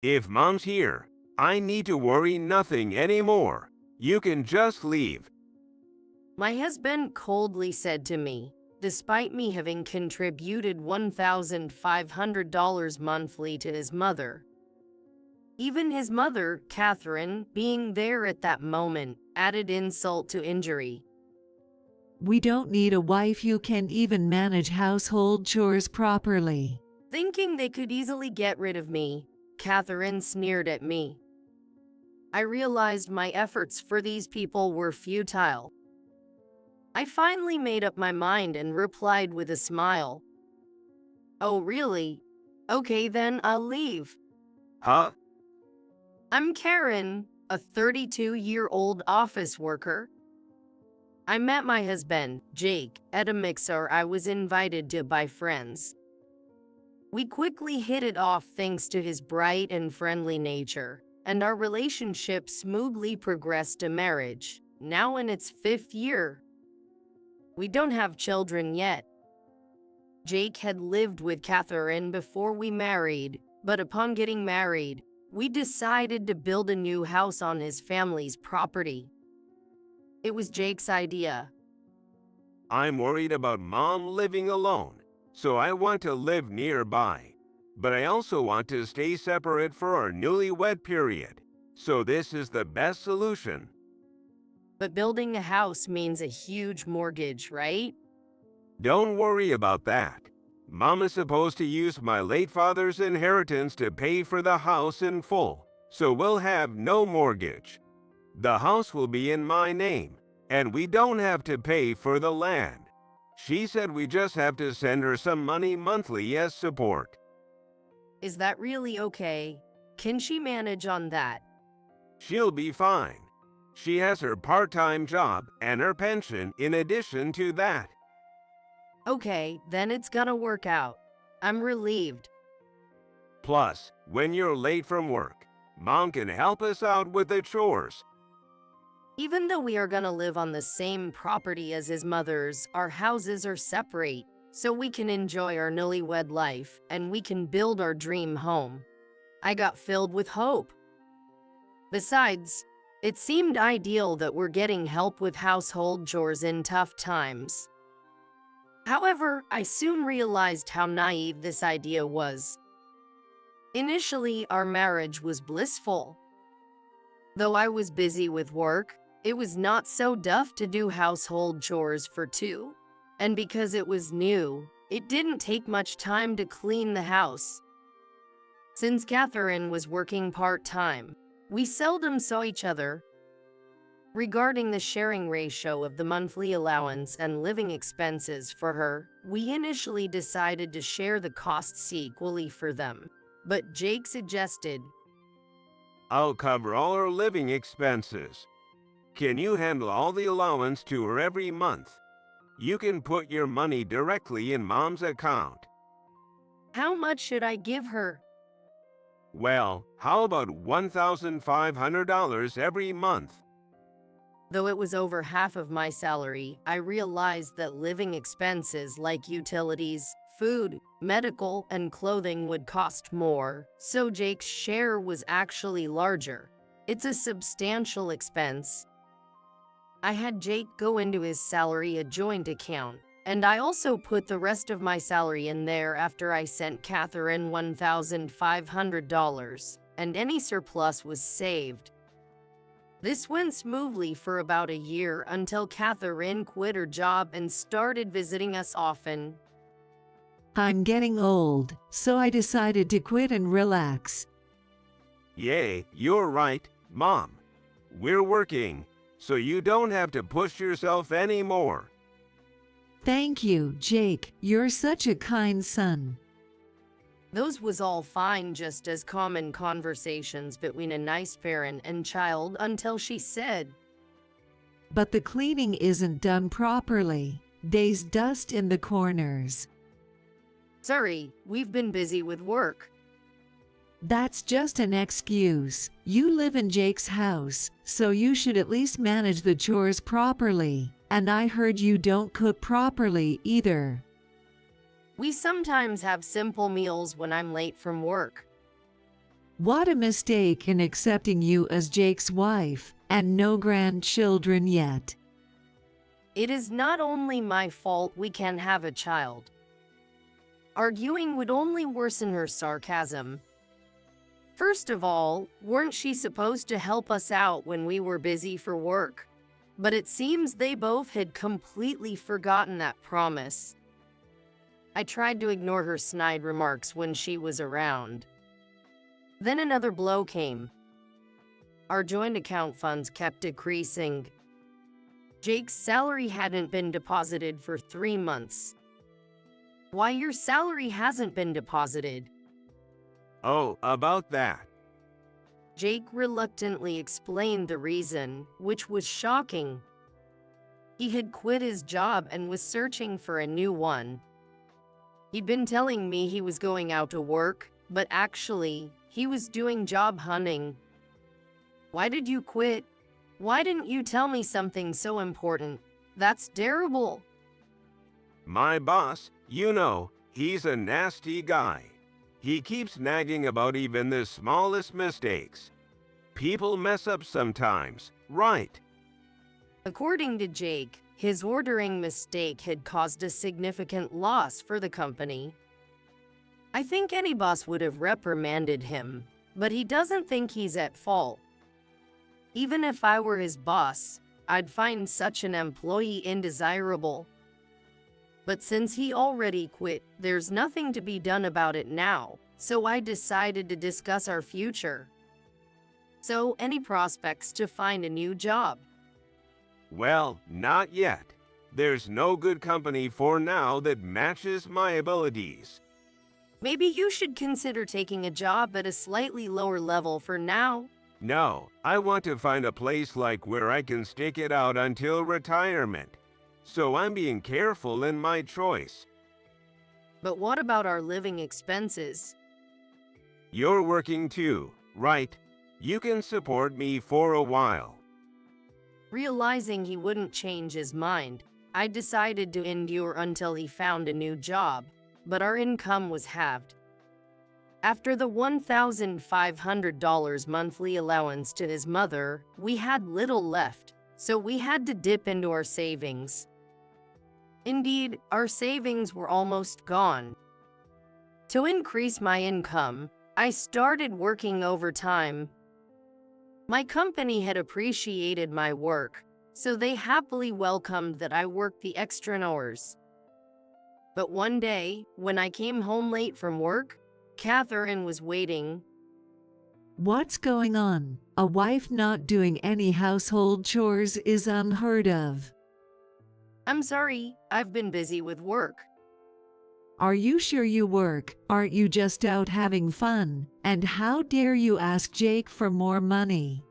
If mom's here, I need to worry nothing anymore. You can just leave. My husband coldly said to me, despite me having contributed $1,500 monthly to his mother. Even his mother, Catherine, being there at that moment, added insult to injury. We don't need a wife who can even manage household chores properly. Thinking they could easily get rid of me, Catherine sneered at me. I realized my efforts for these people were futile. I finally made up my mind and replied with a smile. Oh, really? Okay, then I'll leave. Huh? I'm Karen, a 32-year-old office worker. I met my husband, Jake, at a mixer I was invited to by friends. We quickly hit it off thanks to his bright and friendly nature, and our relationship smoothly progressed to marriage, now in its 5th year. We don't have children yet. Jake had lived with Catherine before we married, but upon getting married, we decided to build a new house on his family's property. It was Jake's idea. I'm worried about mom living alone, so I want to live nearby. But I also want to stay separate for our newlywed period, so this is the best solution. But building a house means a huge mortgage, right? Don't worry about that. Mom is supposed to use my late father's inheritance to pay for the house in full, so we'll have no mortgage. The house will be in my name, and we don't have to pay for the land. She said we just have to send her some money monthly as support. Is that really okay? Can she manage on that? She'll be fine. She has her part-time job and her pension in addition to that. Okay, then it's gonna work out. I'm relieved. Plus, when you're late from work, Mom can help us out with the chores. Even though we are gonna live on the same property as his mother's, our houses are separate, so we can enjoy our newlywed life and we can build our dream home. I got filled with hope. Besides, it seemed ideal that we're getting help with household chores in tough times. However, I soon realized how naive this idea was. Initially, our marriage was blissful. Though I was busy with work, it was not so tough to do household chores for two. And because it was new, it didn't take much time to clean the house. Since Catherine was working part-time, we seldom saw each other. Regarding the sharing ratio of the monthly allowance and living expenses for her, we initially decided to share the costs equally for them. But Jake suggested, I'll cover all her living expenses. Can you handle all the allowance to her every month? You can put your money directly in Mom's account. how much should I give her? Well, how about $1,500 every month? Though it was over half of my salary, I realized that living expenses like utilities, food, medical, and clothing would cost more, so Jake's share was actually larger. It's a substantial expense. I had Jake go into his salary a joint account, and I also put the rest of my salary in there after I sent Catherine $1,500, and any surplus was saved. This went smoothly for about a year until Catherine quit her job and started visiting us often. I'm getting old, so I decided to quit and relax. Yay, you're right, Mom. We're working, so you don't have to push yourself anymore. Thank you, Jake. You're such a kind son. Those was all fine, just as common conversations between a nice parent and child until she said, But the cleaning isn't done properly. There's dust in the corners. sorry, we've been busy with work. That's just an excuse. You live in Jake's house, so you should at least manage the chores properly. And I heard you don't cook properly either. We sometimes have simple meals when I'm late from work. What a mistake in accepting you as Jake's wife, and no grandchildren yet. It is not only my fault we can't have a child. Arguing would only worsen her sarcasm. First of all, weren't she supposed to help us out when we were busy for work? But it seems they both had completely forgotten that promise. I tried to ignore her snide remarks when she was around. Then another blow came. Our joint account funds kept decreasing. Jake's salary hadn't been deposited for 3 months. Why your salary hasn't been deposited? Oh, about that. Jake reluctantly explained the reason, which was shocking. He had quit his job and was searching for a new one. He'd been telling me he was going out to work, but actually, he was doing job hunting. Why did you quit? Why didn't you tell me something so important? That's terrible. My boss, you know, he's a nasty guy. He keeps nagging about even the smallest mistakes. People mess up sometimes, right? According to Jake, his ordering mistake had caused a significant loss for the company. I think any boss would have reprimanded him, but he doesn't think he's at fault. Even if I were his boss, I'd find such an employee undesirable. But since he already quit, there's nothing to be done about it now, so I decided to discuss our future. So, any prospects to find a new job? Well, not yet. There's no good company for now that matches my abilities. Maybe you should consider taking a job at a slightly lower level for now. No, I want to find a place like where I can stick it out until retirement. So I'm being careful in my choice. But what about our living expenses? You're working too, right? You can support me for a while. Realizing he wouldn't change his mind, I decided to endure until he found a new job, but our income was halved. After the $1,500 monthly allowance to his mother, we had little left, so we had to dip into our savings. Indeed, our savings were almost gone. To increase my income, I started working overtime. My company had appreciated my work, so they happily welcomed that I worked the extra hours. But one day, when I came home late from work, Catherine was waiting. What's going on? A wife not doing any household chores is unheard of. I'm sorry, I've been busy with work. Are you sure you work? Aren't you just out having fun? And how dare you ask Jake for more money?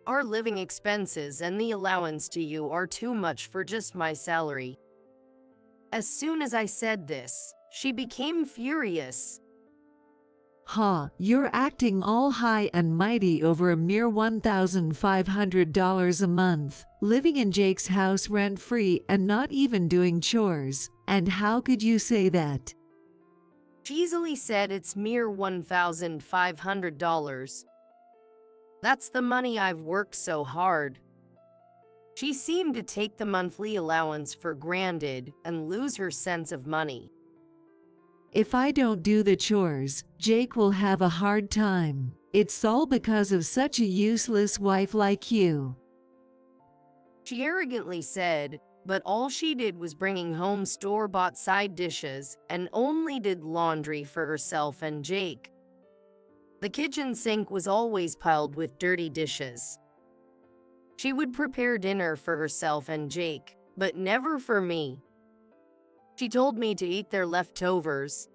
Our living expenses and the allowance to you are too much for just my salary. As soon as I said this, she became furious. Ha, you're acting all high and mighty over a mere $1,500 a month, living in Jake's house rent-free and not even doing chores. And how could you say that? She easily said it's mere $1,500. That's the money I've worked so hard. She seemed to take the monthly allowance for granted and lose her sense of money. If I don't do the chores, Jake will have a hard time. It's all because of such a useless wife like you. She arrogantly said, but all she did was bringing home store-bought side dishes and only did laundry for herself and Jake. The kitchen sink was always piled with dirty dishes. She would prepare dinner for herself and Jake, but never for me. She told me to eat their leftovers.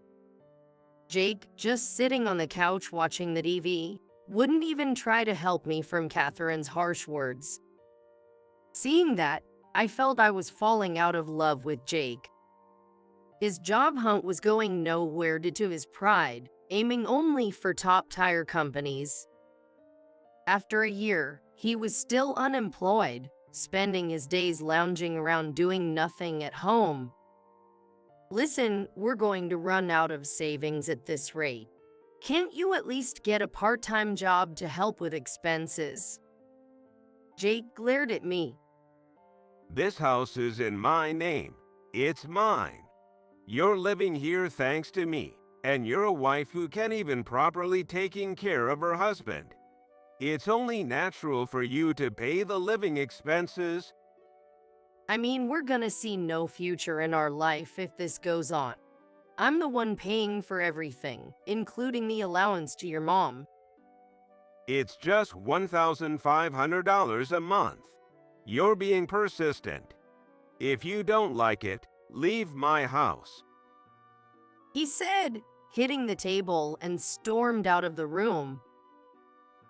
Jake, just sitting on the couch watching the TV, wouldn't even try to help me from Catherine's harsh words. Seeing that, I felt I was falling out of love with Jake. His job hunt was going nowhere due to his pride, aiming only for top-tier companies. After a year, he was still unemployed, spending his days lounging around doing nothing at home. Listen, we're going to run out of savings at this rate. Can't you at least get a part-time job to help with expenses? Jake glared at me. This house is in my name. It's mine. You're living here thanks to me, and you're a wife who can't even properly taking care of her husband. It's only natural for you to pay the living expenses. I mean, we're gonna see no future in our life if this goes on. I'm the one paying for everything, including the allowance to your mom. It's just $1,500 a month. You're being persistent. If you don't like it, leave my house. He said, hitting the table, and stormed out of the room.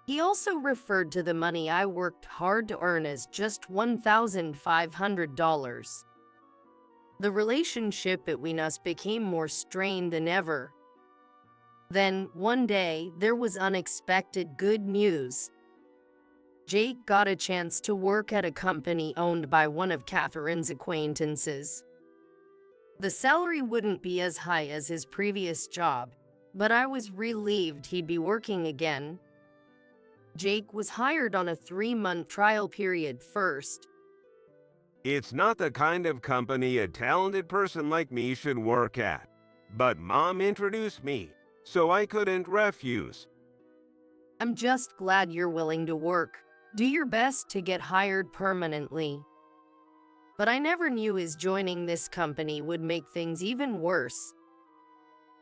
He also referred to the money I worked hard to earn as just $1,500. The relationship between us became more strained than ever. Then, one day, there was unexpected good news. Jake got a chance to work at a company owned by one of Catherine's acquaintances. The salary wouldn't be as high as his previous job, but I was relieved he'd be working again. Jake was hired on a 3-month trial period first. It's not the kind of company a talented person like me should work at. But Mom introduced me, so I couldn't refuse. I'm just glad you're willing to work. Do your best to get hired permanently. But I never knew his joining this company would make things even worse.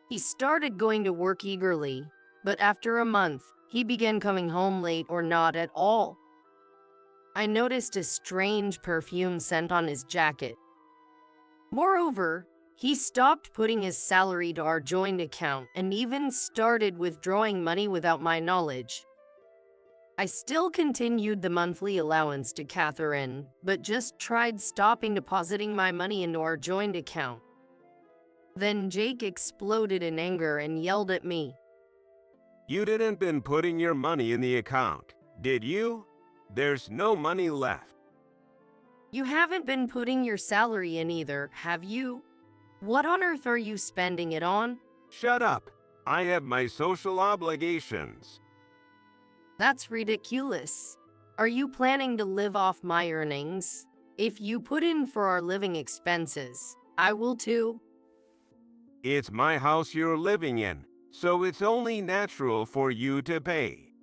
He started going to work eagerly, but after a month, he began coming home late or not at all. I noticed a strange perfume scent on his jacket. Moreover, he stopped putting his salary to our joint account and even started withdrawing money without my knowledge. I still continued the monthly allowance to Catherine, but just tried stopping depositing my money into our joint account. Then Jake exploded in anger and yelled at me. You didn't been putting your money in the account, did you? There's no money left. You haven't been putting your salary in either, have you? What on earth are you spending it on? Shut up. I have my social obligations. That's ridiculous. Are you planning to live off my earnings? If you put in for our living expenses, I will too. It's my house you're living in, so it's only natural for you to pay.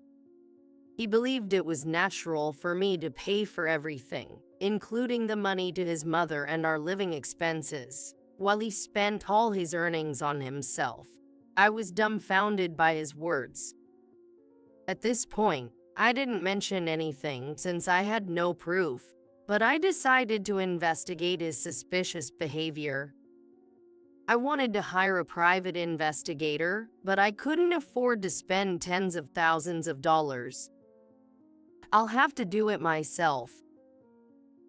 He believed it was natural for me to pay for everything, including the money to his mother and our living expenses, while he spent all his earnings on himself. I was dumbfounded by his words. At this point, I didn't mention anything since I had no proof, but I decided to investigate his suspicious behavior. I wanted to hire a private investigator, but I couldn't afford to spend tens of thousands of dollars. I'll have to do it myself.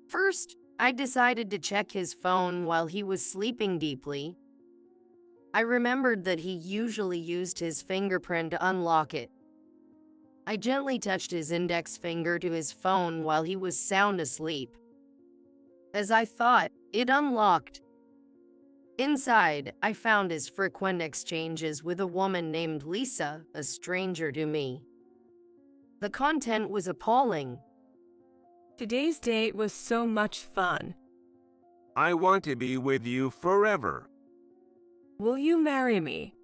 First, I decided to check his phone while he was sleeping deeply. I remembered that he usually used his fingerprint to unlock it. I gently touched his index finger to his phone while he was sound asleep. As I thought, it unlocked. Inside, I found his frequent exchanges with a woman named Lisa, a stranger to me. The content was appalling. Today's date was so much fun. I want to be with you forever. Will you marry me?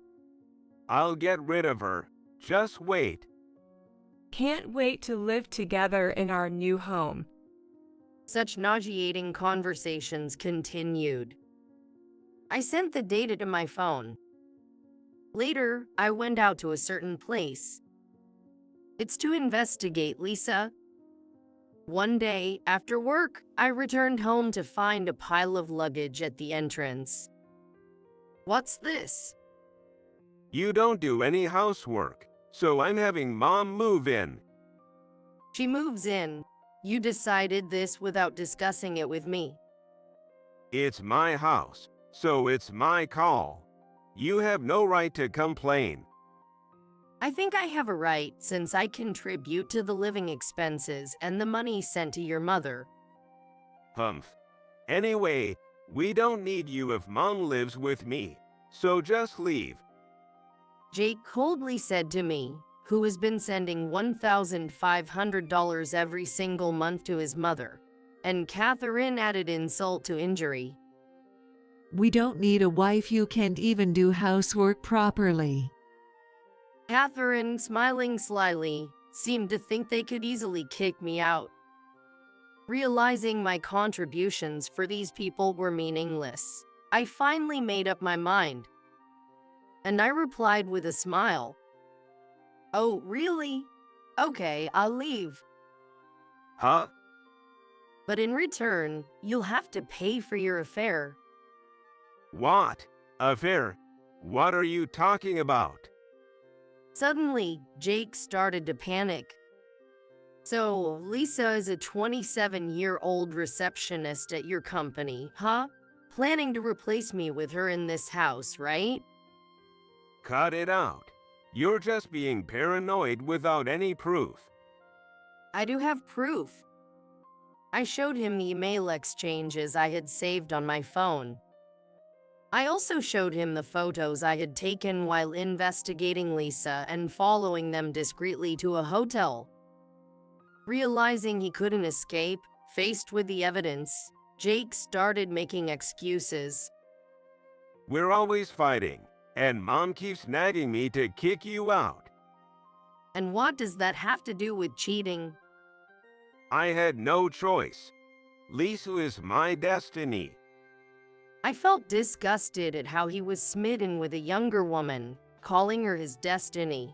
I'll get rid of her. Just wait. Can't wait to live together in our new home. Such nauseating conversations continued. I sent the data to my phone. Later, I went out to a certain place. It's to investigate, Lisa. One day, after work, I returned home to find a pile of luggage at the entrance. What's this? You don't do any housework, so I'm having Mom move in. She moves in. You decided this without discussing it with me. It's my house, so it's my call. You have no right to complain. I think I have a right since I contribute to the living expenses and the money sent to your mother. Humph. Anyway, we don't need you if Mom lives with me, so just leave. Jake coldly said to me, who has been sending $1,500 every single month to his mother. And Catherine added insult to injury. We don't need a wife, you can't even do housework properly. Catherine, smiling slyly, seemed to think they could easily kick me out. Realizing my contributions for these people were meaningless, I finally made up my mind. And I replied with a smile. Oh, really? Okay, I'll leave. Huh? But in return, you'll have to pay for your affair. What? Affair? What are you talking about? Suddenly, Jake started to panic. So, Lisa is a 27-year-old receptionist at your company, huh? Planning to replace me with her in this house, right? Cut it out. You're just being paranoid without any proof. I do have proof. I showed him the email exchanges I had saved on my phone. I also showed him the photos I had taken while investigating Lisa and following them discreetly to a hotel. Realizing he couldn't escape, faced with the evidence, Jake started making excuses. We're always fighting, and Mom keeps nagging me to kick you out. And what does that have to do with cheating? I had no choice. Lisa is my destiny. I felt disgusted at how he was smitten with a younger woman, calling her his destiny.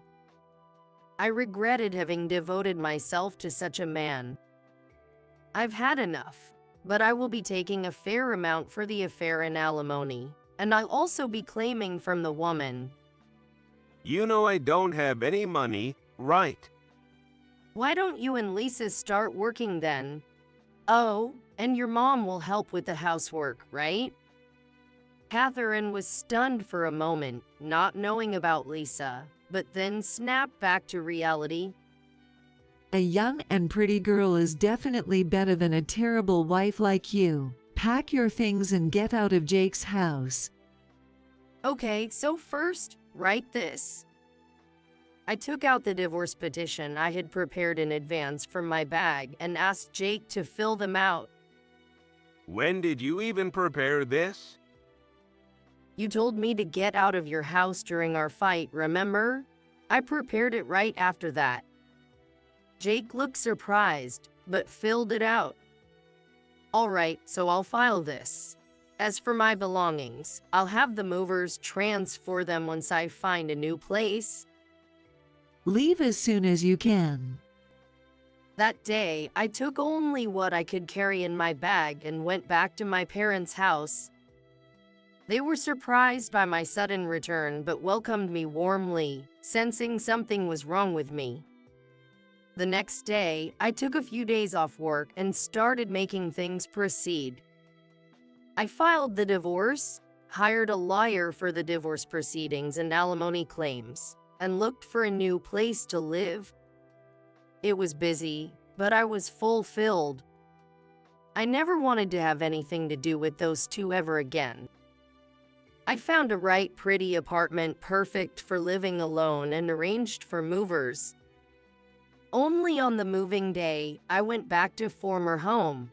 I regretted having devoted myself to such a man. I've had enough, but I will be taking a fair amount for the affair and alimony, and I'll also be claiming from the woman. You know I don't have any money, right? Why don't you and Lisa start working then? Oh, and your mom will help with the housework, right? Catherine was stunned for a moment, not knowing about Lisa, but then snapped back to reality. A young and pretty girl is definitely better than a terrible wife like you. Pack your things and get out of Jake's house. Okay, so first, write this. I took out the divorce petition I had prepared in advance from my bag and asked Jake to fill them out. When did you even prepare this? You told me to get out of your house during our fight, remember? I prepared it right after that. Jake looked surprised, but filled it out. All right, so I'll file this. As for my belongings, I'll have the movers transfer them once I find a new place. Leave as soon as you can. That day, I took only what I could carry in my bag and went back to my parents' house. They were surprised by my sudden return but welcomed me warmly, sensing something was wrong with me. The next day, I took a few days off work and started making things proceed. I filed the divorce, hired a lawyer for the divorce proceedings and alimony claims, and looked for a new place to live. It was busy, but I was fulfilled. I never wanted to have anything to do with those two ever again. I found a right pretty apartment perfect for living alone and arranged for movers. Only on the moving day, I went back to former home.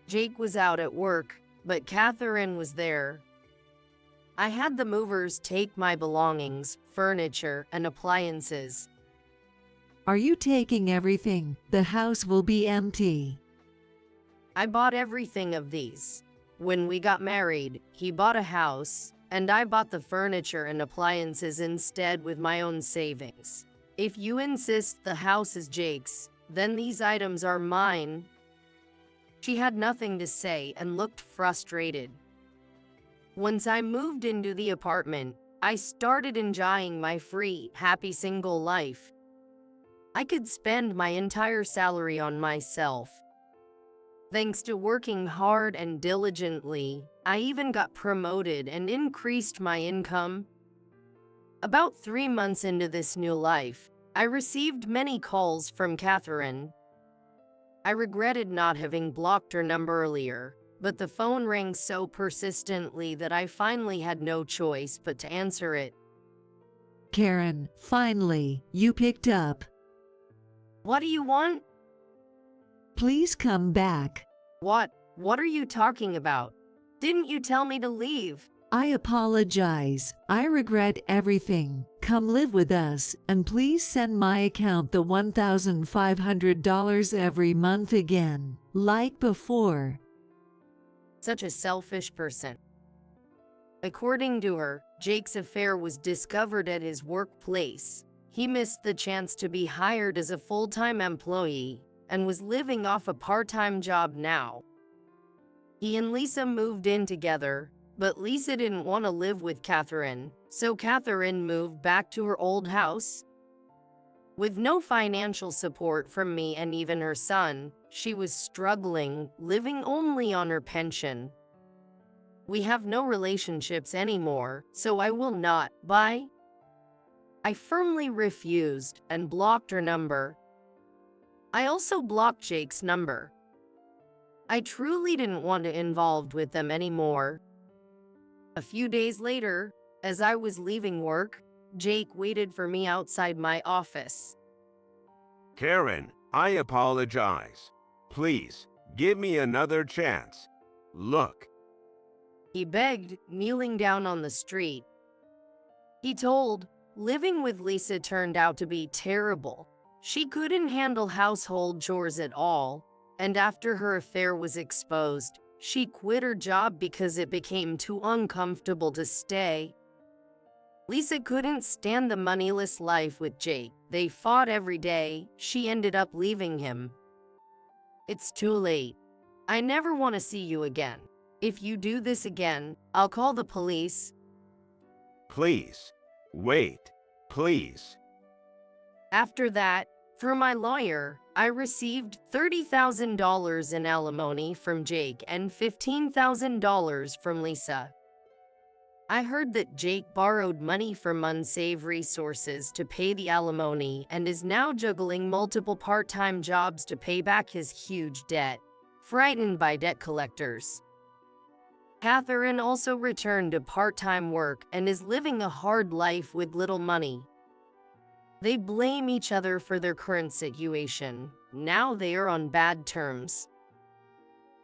Jake was out at work, but Catherine was there. I had the movers take my belongings, furniture, and appliances. Are you taking everything? The house will be empty. I bought everything of these. When we got married, he bought a house, and I bought the furniture and appliances instead with my own savings. If you insist the house is Jake's, then these items are mine. She had nothing to say and looked frustrated. Once I moved into the apartment, I started enjoying my free, happy single life. I could spend my entire salary on myself. Thanks to working hard and diligently, I even got promoted and increased my income. About 3 months into this new life, I received many calls from Catherine. I regretted not having blocked her number earlier, but the phone rang so persistently that I finally had no choice but to answer it. Karen, finally, you picked up. What do you want? Please come back. What? What are you talking about? Didn't you tell me to leave? I apologize. I regret everything. Come live with us, and please send my account the $1,500 every month again, like before. Such a selfish person. According to her, Jake's affair was discovered at his workplace. He missed the chance to be hired as a full-time employee and was living off a part-time job now. He and Lisa moved in together, but Lisa didn't want to live with Catherine, so Catherine moved back to her old house. With no financial support from me and even her son, she was struggling, living only on her pension. We have no relationships anymore, so I will not. Bye. I firmly refused and blocked her number. I also blocked Jake's number. I truly didn't want to involved with them anymore. A few days later, as I was leaving work, Jake waited for me outside my office. Karen, I apologize. Please, give me another chance. Look. He begged, kneeling down on the street. He told, living with Lisa turned out to be terrible. She couldn't handle household chores at all, and after her affair was exposed, she quit her job because it became too uncomfortable to stay. Lisa couldn't stand the moneyless life with Jake. They fought every day. She ended up leaving him. It's too late. I never want to see you again. If you do this again, I'll call the police. Please. Wait. Please. After that, through my lawyer, I received $30,000 in alimony from Jake and $15,000 from Lisa. I heard that Jake borrowed money from unsavory sources to pay the alimony and is now juggling multiple part-time jobs to pay back his huge debt, frightened by debt collectors. Catherine also returned to part-time work and is living a hard life with little money. They blame each other for their current situation. Now they are on bad terms.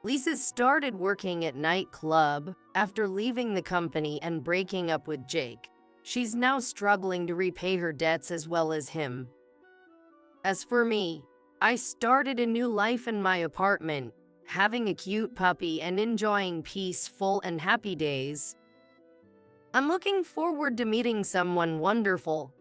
Lisa started working at nightclub after leaving the company and breaking up with Jake. She's now struggling to repay her debts as well as him. As for me, I started a new life in my apartment, having a cute puppy and enjoying peaceful and happy days. I'm looking forward to meeting someone wonderful.